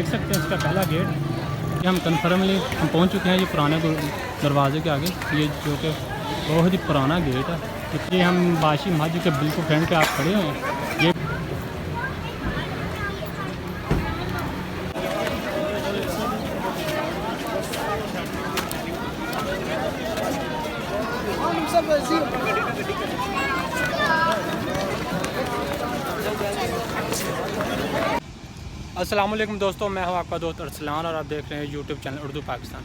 देख सकते हैं इसका पहला गेट। हम कन्फर्मली हम पहुंच चुके हैं ये पुराने दरवाजे के आगे, ये जो कि बहुत ही पुराना गेट है। ये हम बाशी मस्जिद के बिल्कुल फ्रंट पे आप खड़े हुए हैं। ये अस्सलाम वालेकुम दोस्तों, मैं हूं आपका दोस्त अरसलान और आप देख रहे हैं यूट्यूब चैनल उर्दू पाकिस्तान।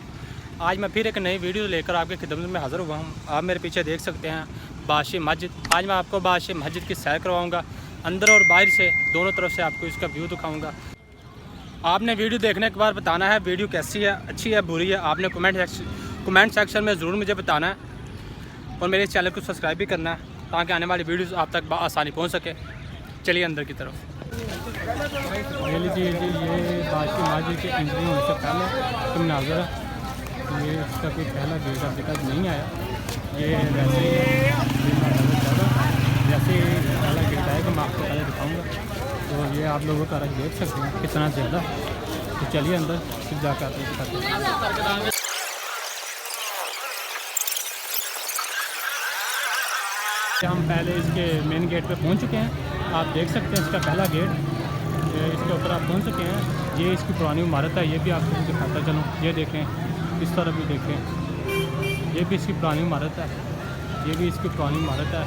आज मैं फिर एक नई वीडियो लेकर आपके खिदमत में हाज़िर हुआ हूं। आप मेरे पीछे देख सकते हैं बाशी मस्जिद। आज मैं आपको बाशी मस्जिद की सैर करवाऊंगा, अंदर और बाहर से दोनों तरफ से आपको इसका व्यू दिखाऊंगा। आपने वीडियो देखने के बाद बताना है वीडियो कैसी है, अच्छी है, बुरी है। आपने कमेंट सेक्शन में ज़रूर मुझे बताना है और मेरे चैनल को सब्सक्राइब भी करना है ताकि आने वाली वीडियोस आप तक आसानी पहुंच सके। चलिए अंदर की तरफ। ये लीजिए जी, ये बाशी मस्जिद के एंट्री होने से पहले तुम नाज़र है। ये इसका कोई पहला गेट अभी तक नहीं आया। ये वैसे जैसे पहला गेट आएगा मैं आपको पहले दिखाऊंगा। तो ये आप लोगों का रख देख सकते हैं कितना ज़्यादा। तो चलिए अंदर फिर जाकर आपको दिखाते हैं। हम पहले इसके मेन गेट पे पहुंच चुके हैं। आप देख सकते हैं इसका पहला गेट, इसके ऊपर आप पहुंच चुके हैं। ये इसकी पुरानी इमारत है, ये भी आपको दिखाता चलूँ। ये देखें, इस तरफ भी देखें, ये भी इसकी पुरानी इमारत है। ये भी इसकी पुरानी इमारत है।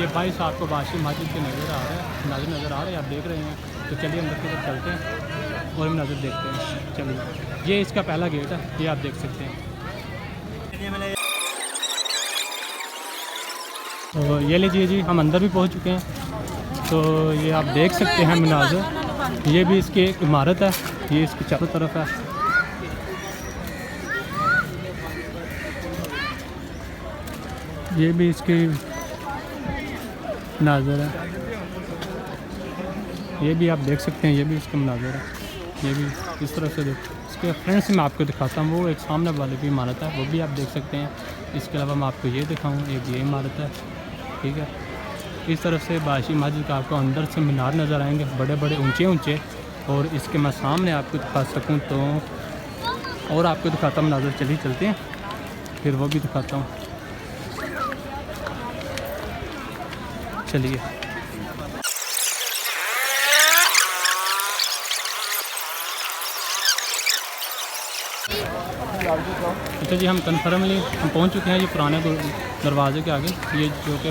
ये भाई साहब को बाशी मस्जिद के नज़र आ रहा है, नज़र आ रहे हैं, आप देख रहे हैं। तो चलिए अंदर की तरफ चलते हैं और हम नज़र देखते हैं। चलिए, ये इसका पहला गेट है, ये आप देख सकते हैं। तो ये लीजिए जी, हम अंदर भी पहुंच चुके हैं। तो ये आप देख सकते हैं मनाज़र। ये भी इसकी एक इमारत है, ये इसकी चारों तरफ है। ये भी इसकी मनाज़र है, ये भी आप देख सकते हैं। ये भी इसका मनाज़र है, ये भी इस तरफ से देख। इसके फ्रेंड्स मैं आपको दिखाता हूँ, वो एक सामने वाले की इमारत है, वो भी आप देख सकते हैं। इसके अलावा मैं आपको ये दिखाऊँ, एक ये इमारत है, ठीक है। इस तरफ से बाशी मस्जिद का आपको अंदर से मीनार नज़र आएंगे, बड़े बड़े ऊंचे ऊंचे। और इसके मैं सामने आपको दिखा सकूं तो और आपको दिखाता हूँ मनाज़र। चलिए चलते हैं, फिर वो भी दिखाता हूँ। चलिए, अच्छा जी, हम कन्फर्मली हम पहुंच चुके हैं ये पुराने दरवाजे के आगे। ये जो कि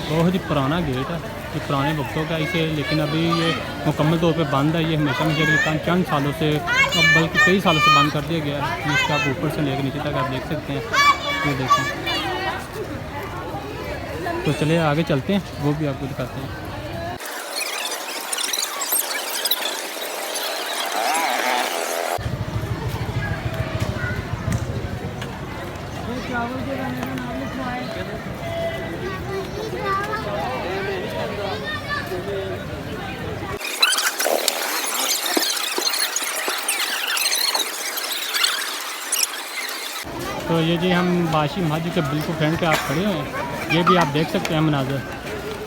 बहुत ही पुराना गेट है, ये पुराने वक्तों का इसे, लेकिन अभी ये मुकम्मल तौर पे बंद है। ये हमेशा मुझे चंद सालों से, बल्कि कई सालों से बंद कर दिया गया है। इसका आप ऊपर से लेकर नीचे तक आप देख सकते हैं। ये देखें। तो चलिए आगे चलते हैं, वो भी आपको दिखाते हैं। तो ये जी, हम बाशी मस्जिद के बिल्कुल फ्रंट पे आप खड़े हुए हैं। ये भी आप देख सकते हैं मनाज़र।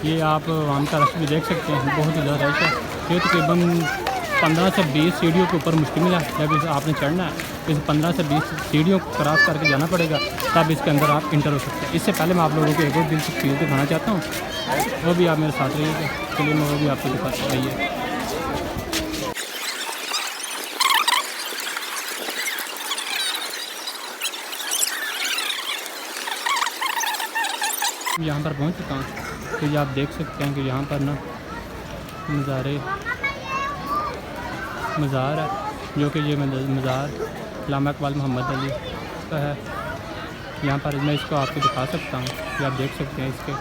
ये आप वहाँ का रश भी देख सकते हैं, बहुत ही ज़्यादा रश है। ये तकरीबन 15 से 20 सीढ़ियों के ऊपर मुश्किल है। जब आपने चढ़ना है, इस 15 से 20 सीढ़ियों को क्रॉस करके जाना पड़ेगा, तब इसके अंदर आप इंटर हो सकते हैं। इससे पहले मैं आप लोगों को एक और दिलचस्प चीज़ दिखाना चाहता हूँ, वो भी आप मेरे साथ रहिएगा। चलिए मैं वो भी आपको दिखाता रहिए। यहाँ पर पहुँच चुका हूँ। तो ये आप देख सकते हैं कि यहाँ पर ना मज़ार है, जो कि ये मज़ार अल्लामा इकबाल मोहम्मद अली का है। यहाँ पर मैं इसको आपको दिखा सकता हूँ, ये आप देख सकते हैं। इसके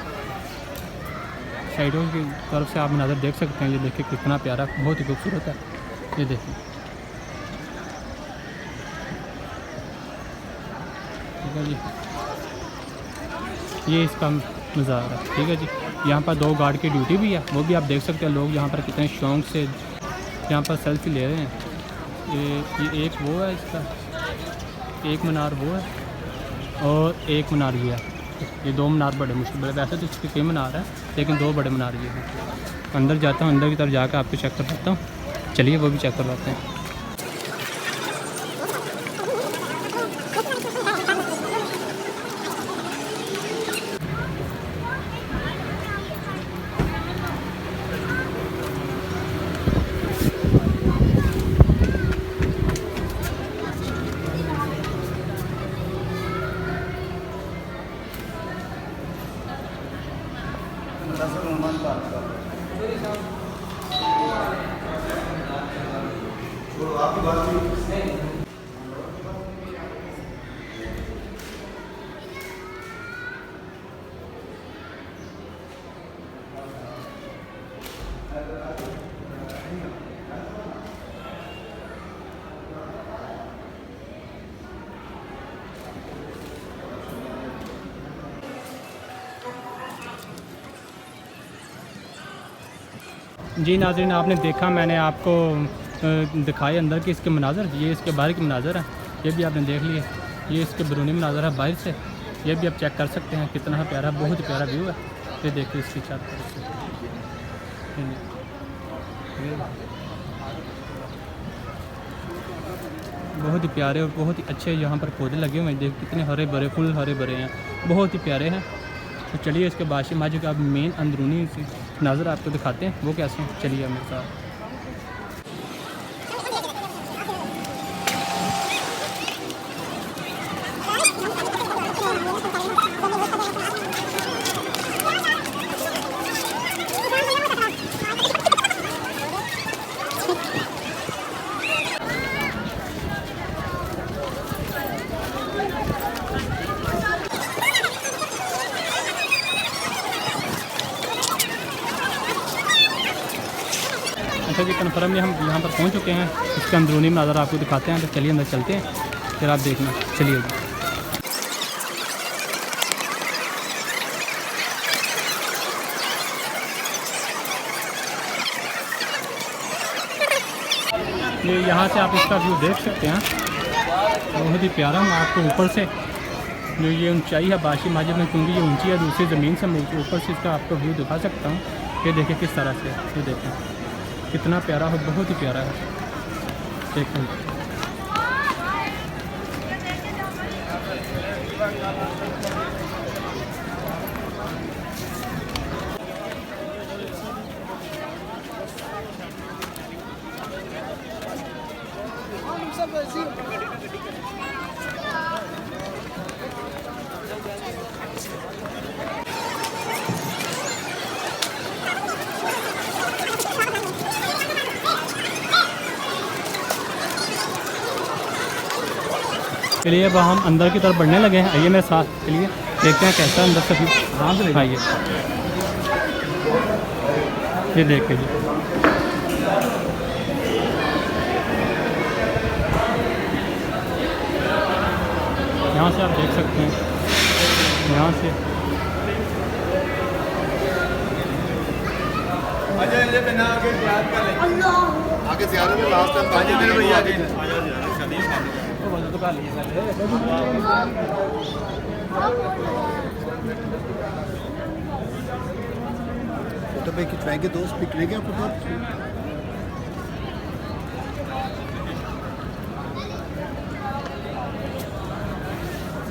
साइडों की तरफ से आप नज़र देख सकते हैं। ये देखिए कितना प्यारा, बहुत ही खूबसूरत है। ये देखिए, ठीक है जी, ये इसका मज़ार है, ठीक है जी। यहाँ पर 2 गार्ड की ड्यूटी भी है, वो भी आप देख सकते हैं। लोग यहाँ पर कितने शौक़ से यहाँ पर सेल्फी ले रहे हैं। ये एक वो है, इसका एक मीनार वो है और एक मीनार ये है। ये 2 मीनार बड़े मुश्किल है। वैसे तो इसके कई मीनार है, लेकिन 2 बड़े मीनार ये हैं। अंदर जाता हूँ, अंदर की तरफ जाकर आपको चेक करवाता हूँ। चलिए वो भी चेक करवाते हैं। जी नाज़रीन, आपने देखा, मैंने आपको दिखाए अंदर के इसके मनाज़र, ये इसके बाहर के मनाज़र हैं, ये भी आपने देख लिए। ये इसके बैरूनी मनाज़र है बाहर से, ये भी आप चेक कर सकते हैं कितना प्यारा, बहुत ही प्यारा व्यू है। ये देखिए इसकी छत, बहुत ही प्यारे और बहुत ही अच्छे यहाँ पर पौधे लगे हुए हैं। देखिए कितने हरे भरे, फुल हरे भरे हैं, बहुत ही प्यारे हैं। तो चलिए इसके बादशाह मस्जिद का मेन अंदरूनी नज़र आपको दिखाते हैं, वो कैसे हैं। चलिए मेरे साथ। अच्छा जी, कन्फर्मली हम यहाँ पर पहुँच चुके हैं। इसका अंदरूनी नज़र आपको दिखाते हैं। तो चलिए अंदर चलते हैं, फिर आप देखना। चलिए जी। ये यहाँ से आप इसका व्यू देख सकते हैं, बहुत ही प्यारा। मैं आपको ऊपर से जो ये ऊंचाई है बादशाह मस्जिद में, क्योंकि ये ऊंची है, दूसरी ज़मीन से मैं ऊपर से इसका आपको व्यू दिखा सकता हूँ। ये देखिए किस तरह से, ये देखें कितना प्यारा है, बहुत ही प्यारा है। देखें चलिए अब हम अंदर की तरफ बढ़ने लगे हैं। आइए मेरे साथ, चलिए देखते हैं कैसा अंदर से। हाँ से आइए, ये देखिए जी, यहाँ से आप देख सकते हैं, यहाँ से आगे ज़्यादा में लास्ट टाइम भैया फोटो पे खिंचवाएंगे, दोस्त पिक लेंगे फोटो।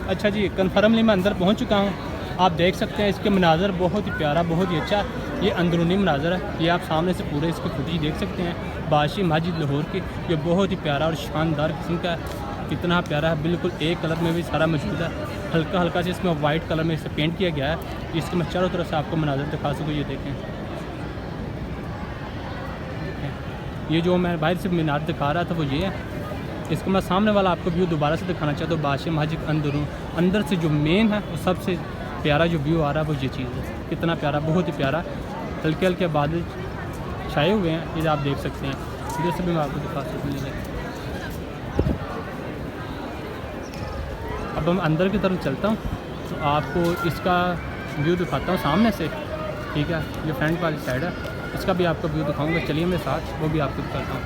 अच्छा जी, कन्फर्मली मैं अंदर पहुंच चुका हूं। आप देख सकते हैं इसके मनाज़र बहुत ही प्यारा, बहुत ही अच्छा। ये अंदरूनी मनाज़र है, ये आप सामने से पूरे इसके फुटेज देख सकते हैं बादशाह मस्जिद लाहौर की। ये बहुत ही प्यारा और शानदार किस्म का है, कितना प्यारा है। बिल्कुल एक कलर में भी सारा मौजूद है, हल्का हल्का से इसमें वाइट कलर में इसे पेंट किया गया है। इसके मैं चारों तरफ से आपको मनाज़र दिखा सकूँ। ये देखें, ये जो मैं बाहर से मीनार दिखा रहा था वो ये है। इसको मैं सामने वाला आपको व्यू दोबारा से दिखाना चाहता हूँ। बादशाह मस्जिद अंदर से जो मेन है, वो सबसे प्यारा जो व्यू आ रहा है वो ये चीज़ है। कितना प्यारा, बहुत ही प्यारा। हल्के हल्के बादल छाए हुए हैं, ये आप देख सकते हैं। इधर से भी मैं आपको दिखा सकूँ। अब हम अंदर की तरफ चलता हूँ, तो आपको इसका व्यू दिखाता हूँ सामने से, ठीक है। ये फ्रंट वाली साइड है, इसका भी आपको व्यू दिखाऊंगा। चलिए मेरे साथ, वो भी आपको दिखाता हूँ।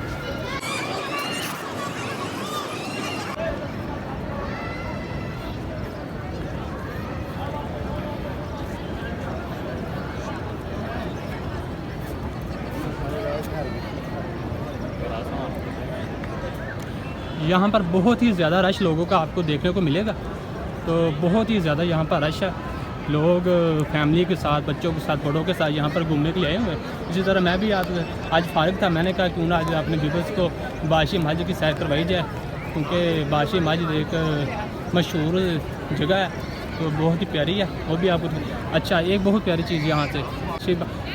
यहाँ पर बहुत ही ज़्यादा रश लोगों का आपको देखने को मिलेगा। तो बहुत ही ज़्यादा यहाँ पर रश है। लोग फैमिली के साथ, बच्चों के साथ, बड़ों के साथ यहाँ पर घूमने के लिए आए हुए हैं। इसी तरह मैं भी आज फारिग था, मैंने कहा क्यों ना आज अपने व्यूअर्स को बादशाह मस्जिद की सैर करवाई जाए, क्योंकि बादशाह मस्जिद एक मशहूर जगह है, तो बहुत ही प्यारी है। वो भी आपको अच्छा, एक बहुत प्यारी चीज़ यहाँ से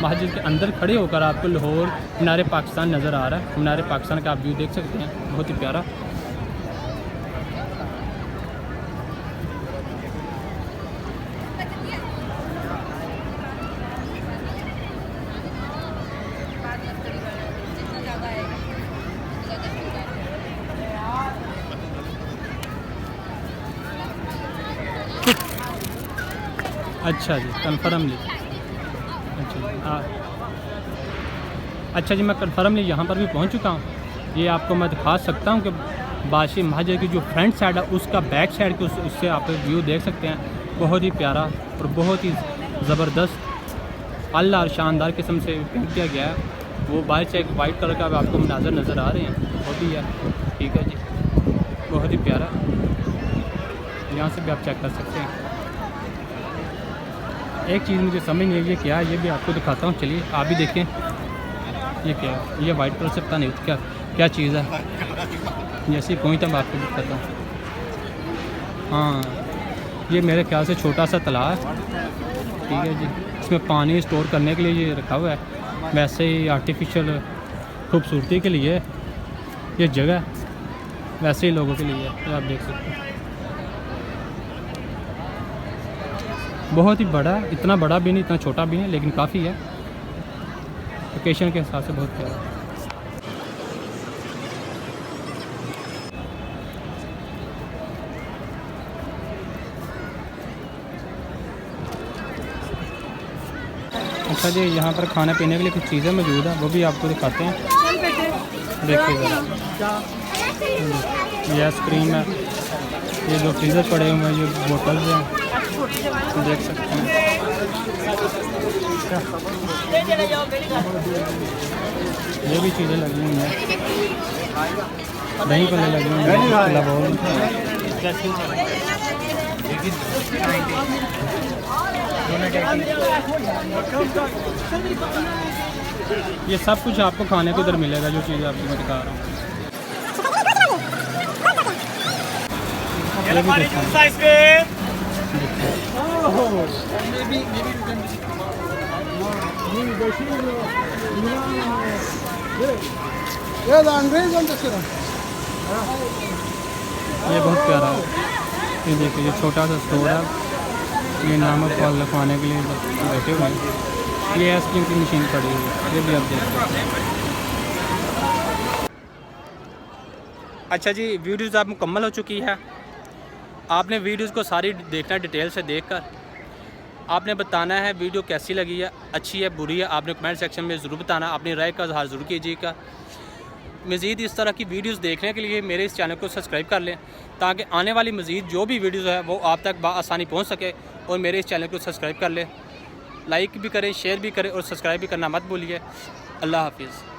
मस्जिद के अंदर खड़े होकर आपको लाहौर मीनार पाकिस्तान नज़र आ रहा है। मीनार पाकिस्तान का आप व्यू देख सकते हैं, बहुत ही प्यारा। अच्छा जी, कन्फर्मली। अच्छा जी, मैं कन्फर्मली यहाँ पर भी पहुँच चुका हूँ। ये आपको मैं दिखा सकता हूँ कि बादशाही मस्जिद की जो फ्रंट साइड है उसका बैक साइड के उससे आप व्यू देख सकते हैं। बहुत ही प्यारा और बहुत ही ज़बरदस्त अल्लाह और शानदार किस्म से पेंट किया गया है। वो बाहर से एक वाइट कलर का आपको मनाजर नज़र आ रहे हैं, वो भी है। ठीक है जी, बहुत ही प्यारा। यहाँ से भी आप चेक कर सकते हैं। एक चीज़ मुझे समझ नहीं आई ये क्या है, ये भी आपको दिखाता हूँ। चलिए आप भी देखें, ये क्या है। ये वाइट कलर से पता नहीं क्या चीज़ है। जैसे पहुँचता मैं आपको दिखाता हूँ। हाँ, ये मेरे ख्याल से छोटा सा तालाब है। ठीक है जी, इसमें पानी स्टोर करने के लिए ये रखा हुआ है। वैसे ही आर्टिफिशियल खूबसूरती के लिए ये जगह, वैसे ही लोगों के लिए है। आप देख सकते हैं, बहुत ही बड़ा है। इतना बड़ा भी नहीं, इतना छोटा भी नहीं, लेकिन काफ़ी है। लोकेशन के हिसाब से बहुत प्यारा है। अच्छा जी, यहाँ पर खाने पीने के लिए कुछ चीज़ें मौजूद हैं, वो भी आपको दिखाते हैं। देखिए ज़रा, ये आइसक्रीम है, ये जो फ्रीज़र पड़े हुए हैं, ये बोतल्स हैं, देख सकते हैं। ये भी चीज़ें लगी हुई हैं, दही पल्ले लगे हुए हैं। ये सब कुछ आपको खाने को इधर मिलेगा, जो चीज़ें आपको मैं दिखा रहा हूँ। ये बहुत प्यारा है। ये देखिए, ये छोटा सा स्टोर है। ये नमक फल लिखवाने के लिए बैठे हुए हैं। ये आइसक्रीम की मशीन पड़ी हुई है, ये भी आप देख सकते हैं। अच्छा जी, वीडियोज़ आप मुकम्मल हो चुकी है। आपने वीडियोज़ को सारी देखना, डिटेल से देखकर आपने बताना है वीडियो कैसी लगी है, अच्छी है, बुरी है। आपने कमेंट सेक्शन में ज़रूर बताना, अपनी राय का इज़हार ज़रूर कीजिएगा। मज़ीद इस तरह की वीडियोस देखने के लिए मेरे इस चैनल को सब्सक्राइब कर लें, ताकि आने वाली मज़ीद जो भी वीडियोस है वो आप तक आसानी पहुंच सके। और मेरे इस चैनल को सब्सक्राइब कर लें, लाइक भी करें, शेयर भी करें और सब्सक्राइब भी करना मत भूलिए। अल्लाह हाफिज़।